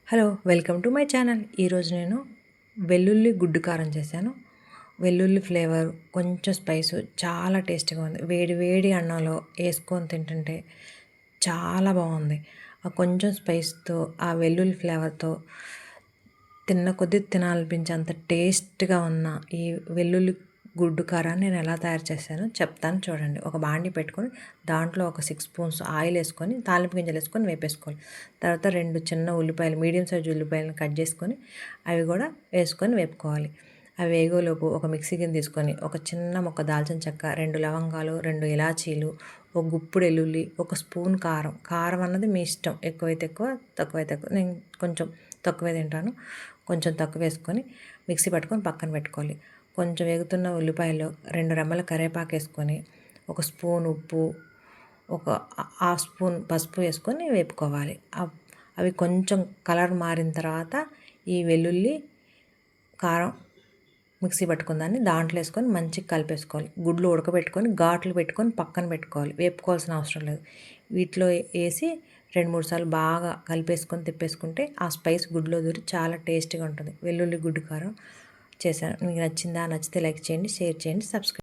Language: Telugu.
Hello, welcome to my channel. ఈరోజు నేను వెల్లుల్లి గుడ్డు కారం చేశాను. వెల్లుల్లి ఫ్లేవర్, కొంచెం స్పైసు, చాలా టేస్టీగా ఉంది. వేడి వేడి అన్నంలో వేసుకొని తింటుంటే చాలా బాగుంది. ఆ కొంచెం స్పైస్తో, ఆ వెల్లుల్లి ఫ్లేవర్తో తిన్న కొద్దీ తినాలనిపించేంత టేస్ట్గా ఉన్న ఈ వెల్లుల్లి గుడ్డు కారాన్ని నేను ఎలా తయారు చేశానో చెప్తాను చూడండి. ఒక బాండి పెట్టుకొని దాంట్లో ఒక 6 స్పూన్స్ ఆయిల్ వేసుకొని తాలింపు గింజలు వేసుకొని వేపేసుకోవాలి. తర్వాత 2 చిన్న ఉల్లిపాయలు, మీడియం సైజు ఉల్లిపాయలను కట్ చేసుకొని అవి కూడా వేసుకొని వేపుకోవాలి. అవి వేగోలోపు ఒక మిక్సీ గిన్నె తీసుకొని ఒక చిన్న ముక్క దాల్చిన చెక్క, 2 లవంగాలు, 2 ఇలాచీలు, ఒక గుప్పుడు వెల్లుల్లి, ఒక స్పూన్ కారం. కారం అన్నది మీ ఇష్టం, ఎక్కువైతే ఎక్కువ, తక్కువైతే తక్కువ. నేను కొంచెం తక్కువే తింటాను. కొంచెం తక్కువ వేసుకొని మిక్సీ పట్టుకొని పక్కన పెట్టుకోవాలి. కొంచెం వేగుతున్న ఉల్లిపాయలు 2 రెమ్మల కరివేపాకు వేసుకొని ఒక స్పూన్ ఉప్పు, ఒక హాఫ్ స్పూన్ పసుపు వేసుకొని వేపుకోవాలి. అవి కొంచెం కలర్ మారిన తర్వాత ఈ వెల్లుల్లి కారం మిక్సీ పట్టుకుందాన్ని దాంట్లో వేసుకొని మంచిగా కలిపేసుకోవాలి. గుడ్లు ఉడకబెట్టుకొని ఘాట్లు పెట్టుకొని పక్కన పెట్టుకోవాలి. వేపుకోవాల్సిన అవసరం లేదు. వీటిలో వేసి 2-3 సార్లు బాగా కలిపేసుకొని తిప్పేసుకుంటే ఆ స్పైస్ గుడ్లో దూరి చాలా టేస్టీగా ఉంటుంది. వెల్లుల్లి గుడ్డు కారం చేశాను. మీకు నచ్చిందా? నచ్చితే లైక్ చేయండి, షేర్ చేయండి, సబ్స్క్రైబ్